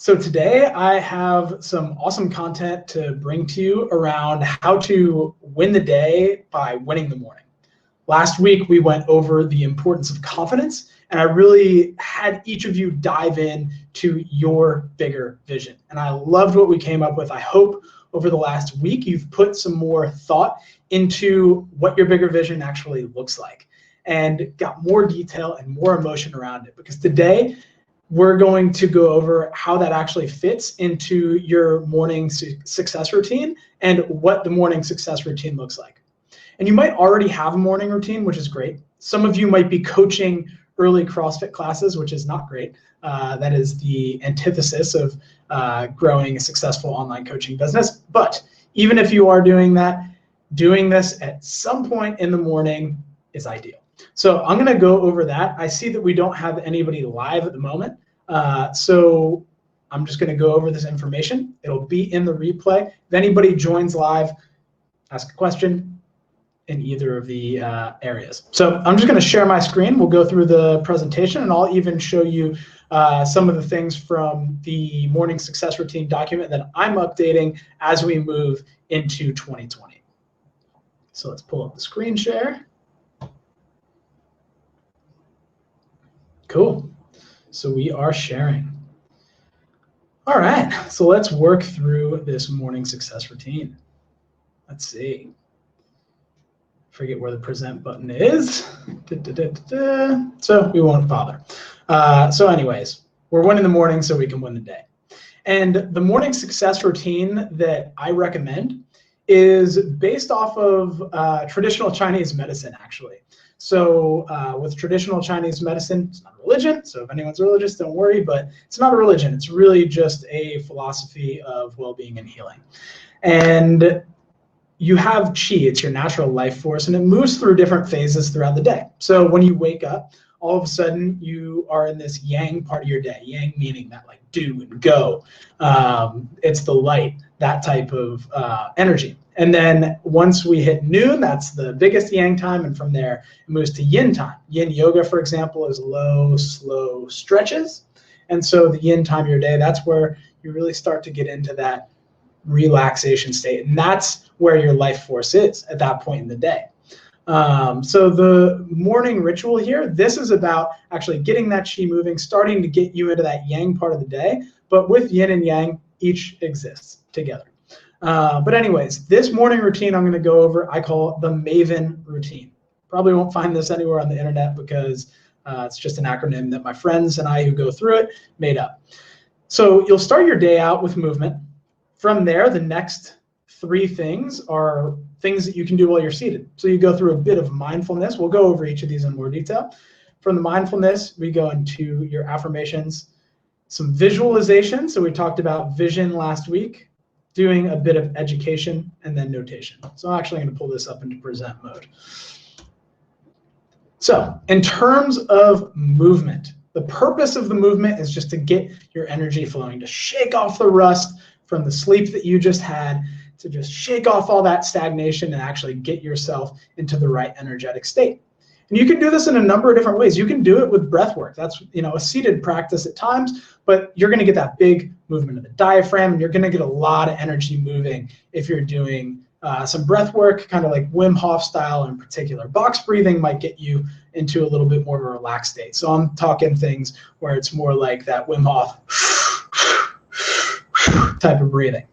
So today I have some awesome content to bring to you around how to win the day by winning the morning. Last week we went over the importance of confidence, and I really had each of you dive in to your bigger vision. And I loved what we came up with. I hope over the last week you've put some more thought into what your bigger vision actually looks like and got more detail and more emotion around it, because today we're going to go over how that actually fits into your morning success routine and what the morning success routine looks like. And you might already have a morning routine, which is great. Some of you might be coaching early CrossFit classes, which is not great. That is the antithesis of growing a successful online coaching business. But even if you are doing that, doing this at some point in the morning is ideal. So I'm gonna go over that. I see that we don't have anybody live at the moment. So I'm just gonna go over this information. It'll be in the replay. If anybody joins live, ask a question in either of the areas. So I'm just gonna share my screen. We'll go through the presentation, and I'll even show you some of the things from the morning success routine document that I'm updating as we move into 2020. So let's pull up the screen share. Cool. So we are sharing. All right, so let's work through this morning success routine. Let's see. Forget where the present button is. So we won't bother. So anyways, we're winning the morning so we can win the day. And the morning success routine that I recommend is based off of traditional Chinese medicine, actually. So with traditional Chinese medicine, it's not a religion, so if anyone's religious, don't worry, but it's not a religion. It's really just a philosophy of well-being and healing. And you have qi, it's your natural life force, and it moves through different phases throughout the day. So when you wake up, all of a sudden you are in this yang part of your day. Yang meaning that like do and go. It's the light, that type of energy. And then once we hit noon, that's the biggest yang time, and from there it moves to yin time. Yin yoga, for example, is low, slow stretches. And so the yin time of your day, that's where you really start to get into that relaxation state. And that's where your life force is at that point in the day. So the morning ritual here, this is about actually getting that qi moving, starting to get you into that yang part of the day, but with yin and yang, each exists together. But anyways, this morning routine I'm going to go over, I call the Maven routine. Probably won't find this anywhere on the internet because it's just an acronym that my friends and I who go through it made up. So you'll start your day out with movement. From there, the next 3 things are things that you can do while you're seated. So you go through a bit of mindfulness. We'll go over each of these in more detail. From the mindfulness, we go into your affirmations, some visualization. So we talked about vision last week, doing a bit of education, and then notation. So I'm actually going to pull this up into present mode. So in terms of movement, the purpose of the movement is just to get your energy flowing, to shake off the rust from the sleep that you just had, to just shake off all that stagnation and actually get yourself into the right energetic state. And you can do this in a number of different ways. You can do it with breath work. That's a seated practice at times, but you're going to get that big movement of the diaphragm, and you're going to get a lot of energy moving if you're doing some breath work, kind of like Wim Hof style in particular. Box breathing might get you into a little bit more of a relaxed state. So I'm talking things where it's more like that Wim Hof type of breathing.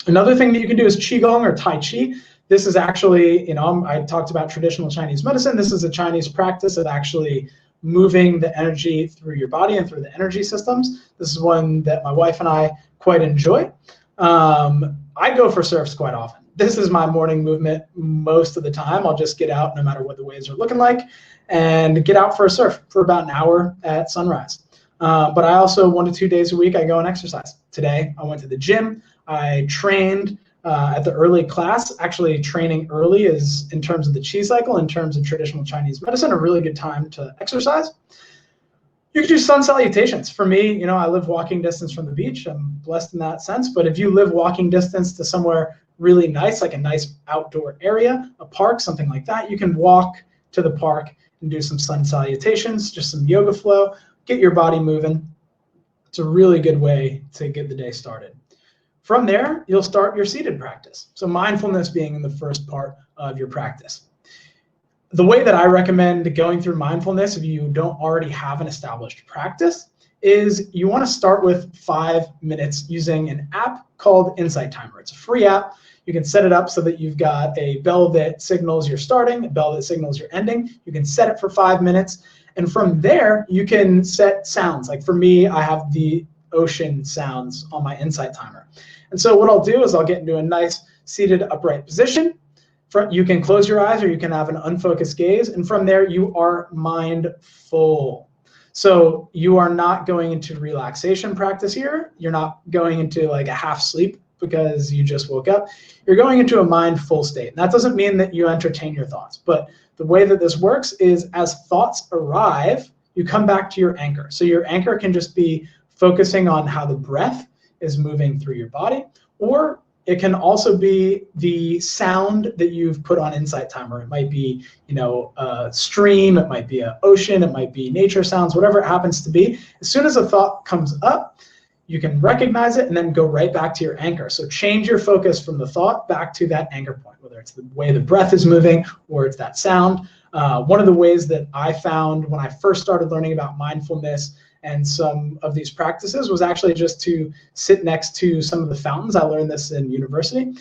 Another thing that you can do is Qigong or Tai Chi. This is actually, I talked about traditional Chinese medicine. This is a Chinese practice of actually moving the energy through your body and through the energy systems. This is one that my wife and I quite enjoy. I go for surfs quite often. This is my morning movement most of the time. I'll just get out no matter what the waves are looking like and get out for a surf for about an hour at sunrise. But I also 1 to 2 days a week, I go and exercise. Today, I went to the gym. I trained at the early class. Actually, training early is, in terms of the qi cycle, in terms of traditional Chinese medicine, a really good time to exercise. You can do sun salutations. For me, I live walking distance from the beach. I'm blessed in that sense. But if you live walking distance to somewhere really nice, like a nice outdoor area, a park, something like that, you can walk to the park and do some sun salutations, just some yoga flow, get your body moving. It's a really good way to get the day started. From there, you'll start your seated practice. So mindfulness being in the first part of your practice. The way that I recommend going through mindfulness, if you don't already have an established practice, is you want to start with 5 minutes using an app called Insight Timer. It's a free app. You can set it up so that you've got a bell that signals you're starting, a bell that signals you're ending. You can set it for 5 minutes. And from there, you can set sounds. Like for me, I have the ocean sounds on my Insight Timer. And so what I'll do is I'll get into a nice seated upright position. You can close your eyes or you can have an unfocused gaze. And from there, you are mindful. So you are not going into relaxation practice here. You're not going into like a half sleep because you just woke up. You're going into a mindful state. And that doesn't mean that you entertain your thoughts. But the way that this works is as thoughts arrive, you come back to your anchor. So your anchor can just be focusing on how the breath is moving through your body, or it can also be the sound that you've put on Insight Timer. It might be, a stream, it might be an ocean, it might be nature sounds, whatever it happens to be. As soon as a thought comes up, you can recognize it and then go right back to your anchor. So change your focus from the thought back to that anchor point, whether it's the way the breath is moving or it's that sound. One of the ways that I found when I first started learning about mindfulness and some of these practices was actually just to sit next to some of the fountains. I learned this in university.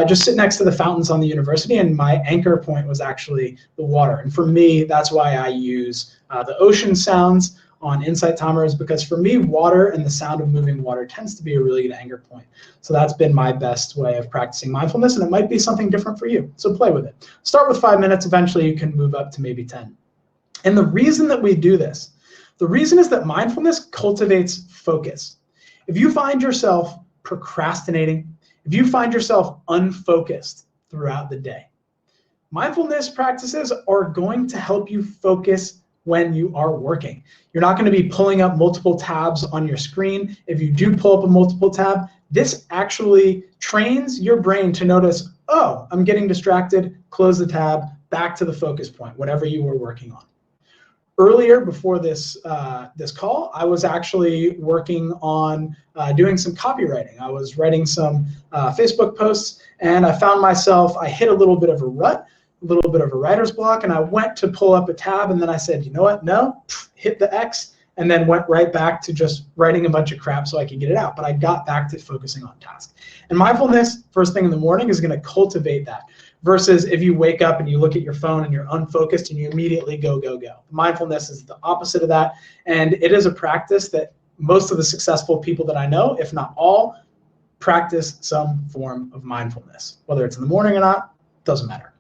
Just sit next to the fountains on the university, and my anchor point was actually the water. And for me, that's why I use the ocean sounds on Insight Timer, is because for me, water and the sound of moving water tends to be a really good anchor point. So that's been my best way of practicing mindfulness, and it might be something different for you. So play with it. Start with 5 minutes. Eventually, you can move up to maybe 10. And the reason that we do this, the reason is that mindfulness cultivates focus. If you find yourself procrastinating, if you find yourself unfocused throughout the day, mindfulness practices are going to help you focus when you are working. You're not going to be pulling up multiple tabs on your screen. If you do pull up a multiple tab, this actually trains your brain to notice, oh, I'm getting distracted, close the tab, back to the focus point, whatever you were working on. Earlier, before this call, I was actually working on doing some copywriting. I was writing some Facebook posts, and I found myself, I hit a little bit of a rut, a little bit of a writer's block, and I went to pull up a tab, and then I said, you know what, no, hit the X, and then went right back to just writing a bunch of crap so I could get it out. But I got back to focusing on task. And mindfulness, first thing in the morning, is going to cultivate that. Versus if you wake up and you look at your phone and you're unfocused and you immediately go. Mindfulness is the opposite of that. And it is a practice that most of the successful people that I know, if not all, practice some form of mindfulness. Whether it's in the morning or not, doesn't matter.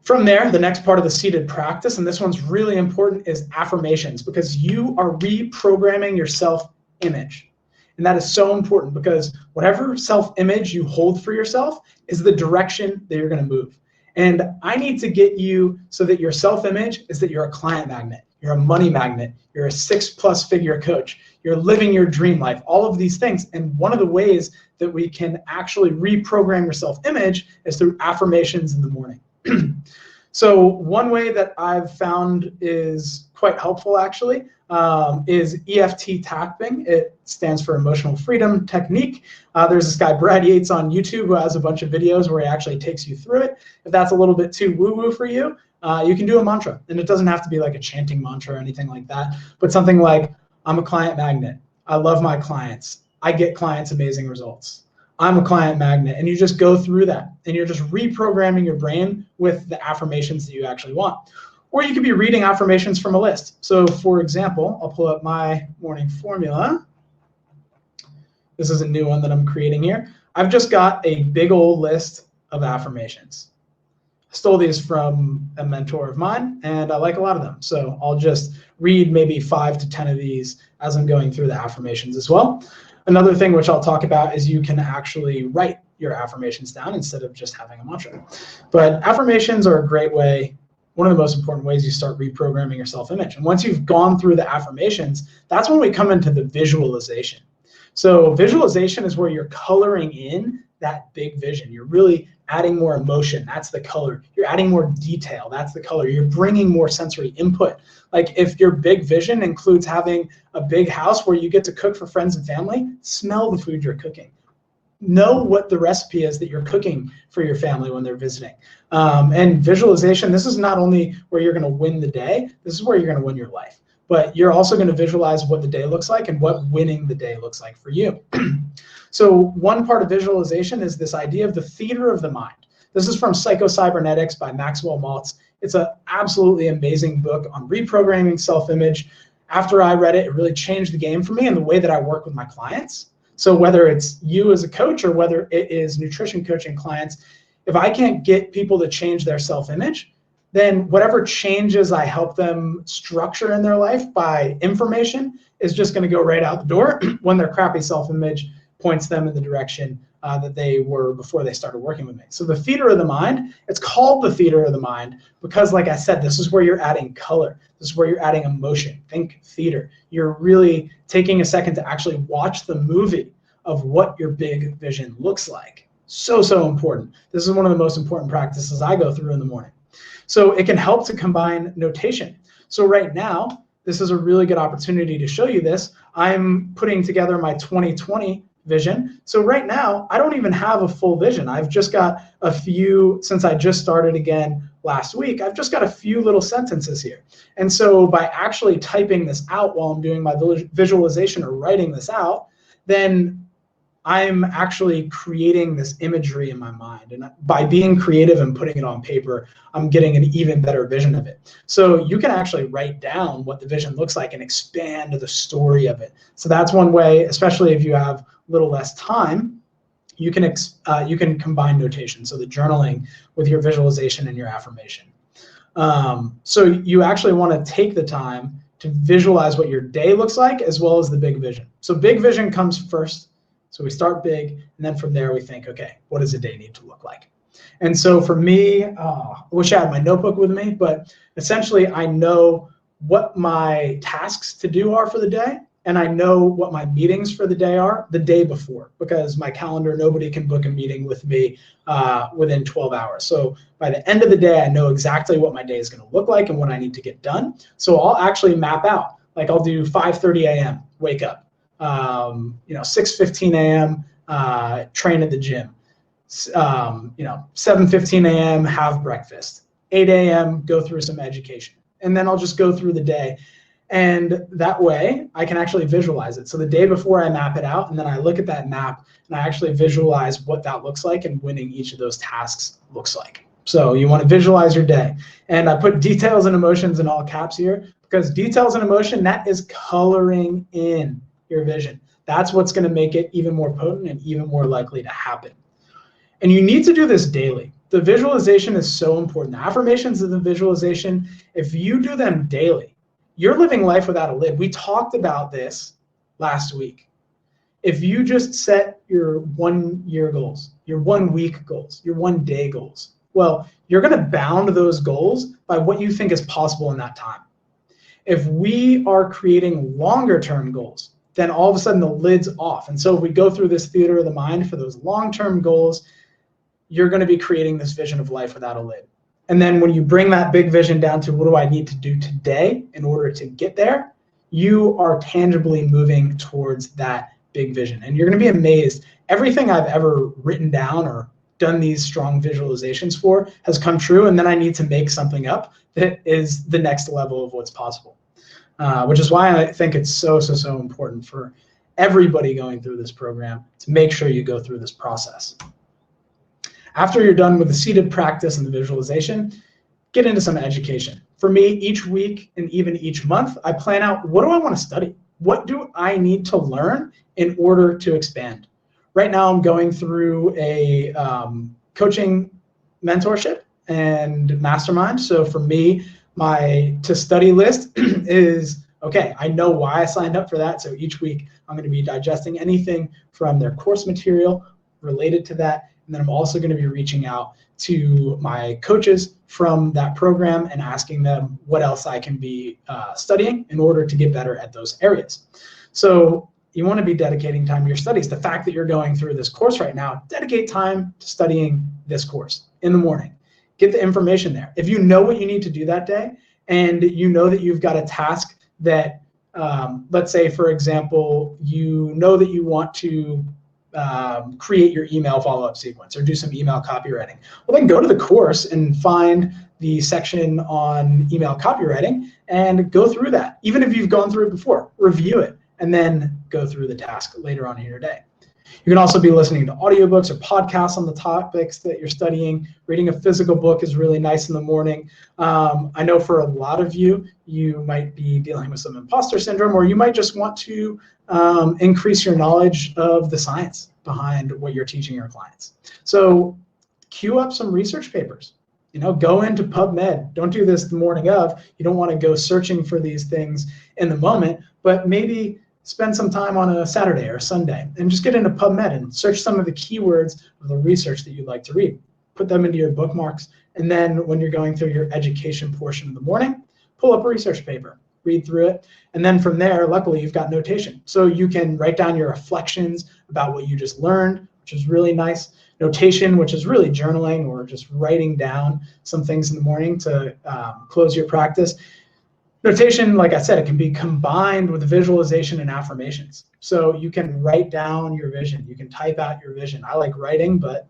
From there, the next part of the seated practice, and this one's really important, is affirmations, because you are reprogramming your self-image. And that is so important, because whatever self-image you hold for yourself is the direction that you're going to move. And I need to get you so that your self-image is that you're a client magnet, you're a money magnet, you're a 6+ figure coach, you're living your dream life, all of these things. And one of the ways that we can actually reprogram your self-image is through affirmations in the morning. So one way that I've found is quite helpful, actually, is EFT tapping. It stands for Emotional Freedom Technique. There's this guy, Brad Yates, on YouTube, who has a bunch of videos where he actually takes you through it. If that's a little bit too woo-woo for you, you can do a mantra. And it doesn't have to be like a chanting mantra or anything like that, but something like, I'm a client magnet. I love my clients. I get clients amazing results. I'm a client magnet. And you just go through that, and you're just reprogramming your brain with the affirmations that you actually want. Or you could be reading affirmations from a list. So for example, I'll pull up my morning formula. This is a new one that I'm creating here. I've just got a big old list of affirmations. I stole these from a mentor of mine, and I like a lot of them. So I'll just read maybe 5 to 10 of these as I'm going through the affirmations as well. Another thing which I'll talk about is you can actually write your affirmations down instead of just having a mantra. But affirmations are a great way, one of the most important ways you start reprogramming your self-image. And once you've gone through the affirmations, that's when we come into the visualization. So visualization is where you're coloring in that big vision. You're really adding more emotion, that's the color. You're adding more detail, that's the color. You're bringing more sensory input. Like if your big vision includes having a big house where you get to cook for friends and family, smell the food you're cooking. Know what the recipe is that you're cooking for your family when they're visiting. And visualization, this is not only where you're going to win the day, this is where you're going to win your life. But you're also going to visualize what the day looks like and what winning the day looks like for you. So one part of visualization is this idea of the theater of the mind. This is from Psycho-Cybernetics by Maxwell Maltz. It's an absolutely amazing book on reprogramming self-image. After I read it, it really changed the game for me and the way that I work with my clients. So whether it's you as a coach or whether it is nutrition coaching clients, if I can't get people to change their self-image, then whatever changes I help them structure in their life by information is just going to go right out the door when their crappy self-image points them in the direction that they were before they started working with me. So the theater of the mind, it's called the theater of the mind because, like I said, this is where you're adding color. This is where you're adding emotion. Think theater. You're really taking a second to actually watch the movie of what your big vision looks like. So, so important. This is one of the most important practices I go through in the morning. So it can help to combine notation. So right now, this is a really good opportunity to show you this. I'm putting together my 2020 vision. So right now, I don't even have a full vision. I've just got a few, since I just started again last week, I've just got a few little sentences here. And so by actually typing this out while I'm doing my visualization or writing this out, then I'm actually creating this imagery in my mind. And by being creative and putting it on paper, I'm getting an even better vision of it. So you can actually write down what the vision looks like and expand the story of it. So that's one way, especially if you have a little less time, you can combine notation. So the journaling with your visualization and your affirmation. So you actually want to take the time to visualize what your day looks like as well as the big vision. So big vision comes first. So we start big, and then from there we think, okay, what does a day need to look like? And so for me, I wish I had my notebook with me, but essentially I know what my tasks to do are for the day, and I know what my meetings for the day are the day before, because my calendar, nobody can book a meeting with me within 12 hours. So by the end of the day, I know exactly what my day is going to look like and what I need to get done. So I'll actually map out, like I'll do 5:30 a.m., wake up. 6:15 a.m. Train at the gym. 7:15 a.m. have breakfast. 8 a.m. go through some education, and then I'll just go through the day, and that way I can actually visualize it. So the day before I map it out, and then I look at that map and I actually visualize what that looks like and winning each of those tasks looks like. So you want to visualize your day, and I put details and emotions in all caps here because details and emotion, that is coloring in your vision. That's what's going to make it even more potent and even more likely to happen. And you need to do this daily. The visualization is so important. The affirmations of the visualization, if you do them daily, you're living life without a lid. We talked about this last week. If you just set your 1 year goals, your 1 week goals, your 1 day goals, well, you're going to bound those goals by what you think is possible in that time. If we are creating longer term goals, then all of a sudden the lid's off. And so if we go through this theater of the mind for those long-term goals, you're going to be creating this vision of life without a lid. And then when you bring that big vision down to what do I need to do today in order to get there, you are tangibly moving towards that big vision. And you're going to be amazed. Everything I've ever written down or done these strong visualizations for has come true. And then I need to make something up that is the next level of what's possible. Which is why I think it's so important for everybody going through this program to make sure you go through this process. After you're done with the seated practice and the visualization, get into some education. For me, each week and even each month, I plan out, what do I want to study? What do I need to learn in order to expand? Right now, I'm going through a coaching mentorship and mastermind. So for me, my to study list is, okay, I know why I signed up for that. So each week I'm going to be digesting anything from their course material related to that. And then I'm also going to be reaching out to my coaches from that program and asking them what else I can be studying in order to get better at those areas. So you want to be dedicating time to your studies. The fact that you're going through this course right now, dedicate time to studying this course in the morning. Get the information there. If you know what you need to do that day, and you know that you've got a task that, let's say, for example, you know that you want to create your email follow-up sequence or do some email copywriting. Well, then go to the course and find the section on email copywriting and go through that. Even if you've gone through it before, review it, and then go through the task later on in your day. You can also be listening to audiobooks or podcasts on the topics that you're studying. Reading a physical book is really nice in the morning. I know for a lot of you, you might be dealing with some imposter syndrome, or you might just want to increase your knowledge of the science behind what you're teaching your clients. So queue up some research papers. Go into PubMed. Don't do this the morning of. You don't want to go searching for these things in the moment, but maybe spend some time on a Saturday or a Sunday and just get into PubMed and search some of the keywords of the research that you'd like to read. Put them into your bookmarks, and then when you're going through your education portion in the morning, pull up a research paper, read through it, and then from there, luckily, you've got notation. So you can write down your reflections about what you just learned, which is really nice. Notation, which is really journaling or just writing down some things in the morning to close your practice. Notation, like I said, it can be combined with visualization and affirmations. So you can write down your vision. You can type out your vision. I like writing, but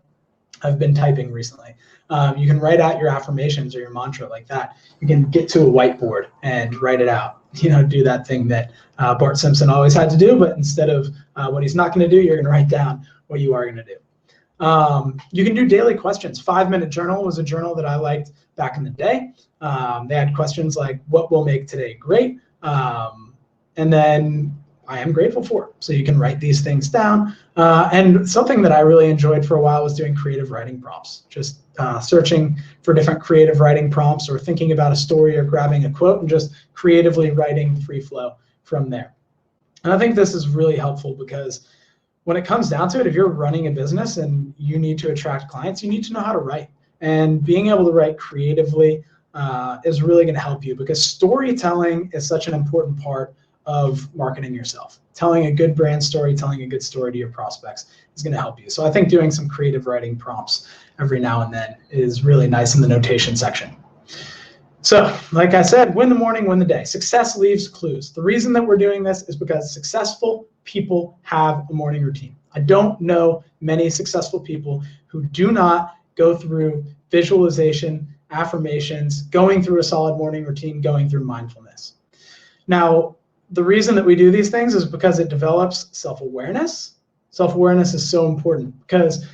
I've been typing recently. You can write out your affirmations or your mantra like that. You can get to a whiteboard and write it out. Do that thing that Bart Simpson always had to do, but instead of what he's not going to do, you're going to write down what you are going to do. You can do daily questions. 5-Minute Journal was a journal that I liked back in the day. They had questions like, what will make today great? And then I am grateful for. So you can write these things down. And something that I really enjoyed for a while was doing creative writing prompts, just searching for different creative writing prompts or thinking about a story or grabbing a quote and just creatively writing free flow from there. And I think this is really helpful because when it comes down to it, if you're running a business and you need to attract clients, you need to know how to write. And being able to write creatively is really going to help you, because storytelling is such an important part of marketing yourself. Telling a good brand story, telling a good story to your prospects is going to help you. So I think doing some creative writing prompts every now and then is really nice in the notation section. So, like I said, win the morning, win the day. Success leaves clues. The reason that we're doing this is because successful people have a morning routine. I don't know many successful people who do not go through visualization, affirmations, going through a solid morning routine, going through mindfulness. Now, the reason that we do these things is because it develops self-awareness. Self-awareness is so important because the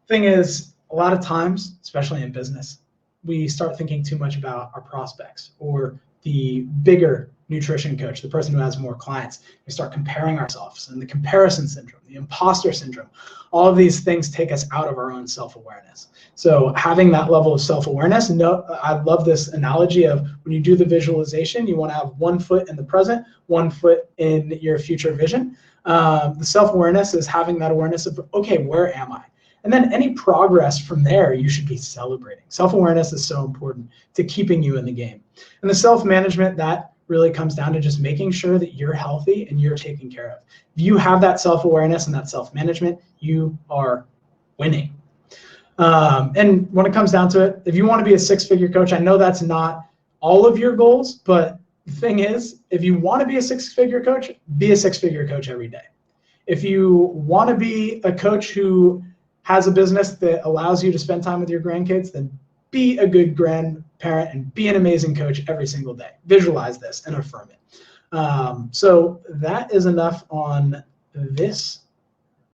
thing is, a lot of times, especially in business, we start thinking too much about our prospects or the bigger nutrition coach, the person who has more clients. We start comparing ourselves, and the comparison syndrome, the imposter syndrome, all of these things take us out of our own self-awareness. So having that level of self-awareness, I love this analogy of when you do the visualization, you want to have 1 foot in the present, 1 foot in your future vision. The self-awareness is having that awareness of, okay, where am I? And then any progress from there, you should be celebrating. Self-awareness is so important to keeping you in the game. And the self-management, that really comes down to just making sure that you're healthy and you're taken care of. If you have that self-awareness and that self-management, you are winning. And when it comes down to it, if you want to be a 6-figure coach, I know that's not all of your goals, but the thing is, if you want to be a 6-figure coach, be a 6-figure coach every day. If you want to be a coach who has a business that allows you to spend time with your grandkids, then be a good grandparent and be an amazing coach every single day. Visualize this and affirm it. So that is enough on this